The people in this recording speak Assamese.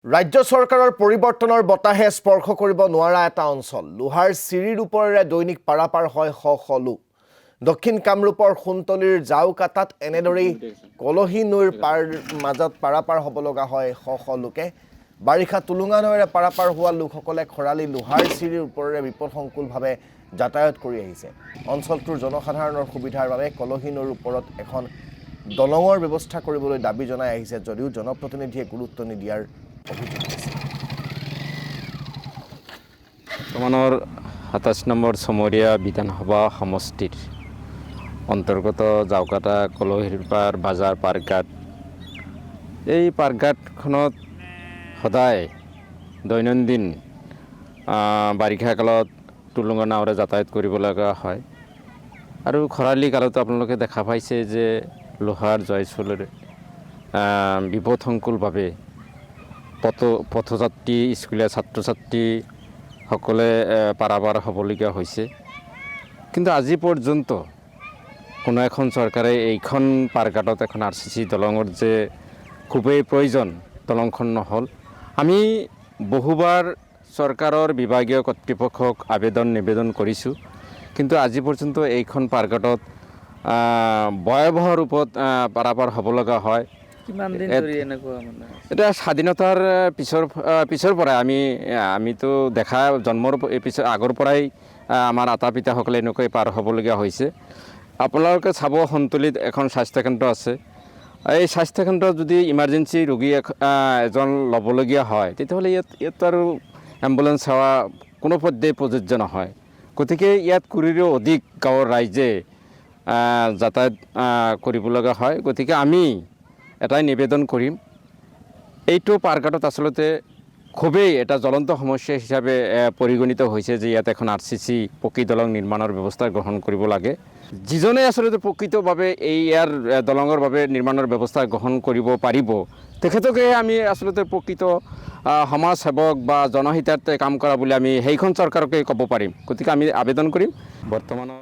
ৰাজ্য চৰকাৰৰ পৰিৱৰ্তনৰ বতাহে স্পৰ্শ কৰিব নোৱাৰা এটা অঞ্চল লোহাৰ চিৰিৰ ওপৰেৰে দৈনিক পাৰাপাৰ হয় শ লোক দক্ষিণ কামৰূপৰ সোণতলীৰ জাউকাটাত এনেদৰেই কলহী নৈৰ মাজত পাৰাপাৰ হ'ব লগা হয় শ লোকে বাৰিষা তুলুঙা নৈৰে পাৰাপাৰ হোৱা লোকসকলে খৰালি লোহাৰ চিৰিৰ ওপৰেৰে বিপদসংকুলভাৱে যাতায়াত কৰি আহিছে অঞ্চলটোৰ জনসাধাৰণৰ সুবিধাৰ বাবে কলহী নৈৰ ওপৰত এখন দলঙৰ ব্যৱস্থা কৰিবলৈ দাবী জনাই আহিছে যদিও জনপ্ৰতিনিধিয়ে গুৰুত্ব নিদিয়াৰ বৰ্তমানৰ ২৭ নম্বৰ চমৰীয়া বিধানসভা সমষ্টিৰ অন্তৰ্গত জাউকাটা কলহীপাৰ বাজাৰ পাৰ্কঘাট এই পাৰ্কঘাটখনত সদায় দৈনন্দিন বাৰিষা কালত টুলুঙা নাৱেৰে যাতায়াত কৰিব লগা হয় আৰু খৰালি কালতো আপোনালোকে দেখা পাইছে যে লোহাৰ জয়চলেৰে বিপদসংকুলভাৱে পথযাত্ৰী স্কুলীয়া ছাত্ৰ ছাত্ৰীসকলে পাৰাপাৰ হ'বলগীয়া হৈছে কিন্তু আজি পৰ্যন্ত কোনো এখন চৰকাৰে এইখন পাৰ্কঘাটত এখন RCC দলঙৰ যে খুবেই প্ৰয়োজন দলংখন নহ'ল আমি বহুবাৰ চৰকাৰৰ বিভাগীয় কৰ্তৃপক্ষক নিবেদন কৰিছোঁ কিন্তু আজি পৰ্যন্ত এইখন পাৰ্কঘাটত ভয়াৱহ ৰূপত পাৰাপাৰ হ'ব লগা হয় কিমান দিন ধৰি এনেকুৱা মানে এটা স্বাধীনতাৰ পিছৰ পৰাই আমিতো দেখা জন্মৰ পিছৰ আগৰ পৰাই আমাৰ আতা পিতাসকলে এনেকৈ পাৰ হ'বলগীয়া হৈছে আপোনালোকে চাব সোণতলীত এখন স্বাস্থ্যকেন্দ্ৰ আছে এই স্বাস্থ্যকেন্দ্ৰত যদি ইমাৰ্জেঞ্চি ৰোগী এজন ল'বলগীয়া হয় তেতিয়াহ'লে ইয়াত আৰু এম্বুলেন্স সেৱা কোনো পধ্যেই প্ৰযোজ্য নহয় গতিকে ইয়াত কুৰিৰো অধিক গাঁৱৰ ৰাইজে যাতায়াত কৰিব লগা হয় গতিকে আমি এটাই নিবেদন কৰিম এইটো পাৰ্কঘাটত আচলতে খুবেই এটা জ্বলন্ত সমস্যা হিচাপে পৰিগণিত হৈছে যে ইয়াত এখন RCC পকী দলং নিৰ্মাণৰ ব্যৱস্থা গ্ৰহণ কৰিব লাগে যিজনে আচলতে প্ৰকৃতভাৱে ইয়াৰ দলঙৰ বাবে নিৰ্মাণৰ ব্যৱস্থা গ্ৰহণ কৰিব পাৰিব তেখেতকে আমি আচলতে প্ৰকৃত সমাজ সেৱক বা জনহিতাৰ্থে কাম কৰা বুলি আমি সেইখন চৰকাৰকে ক'ব পাৰিম গতিকে আমি আবেদন কৰিম বৰ্তমানৰ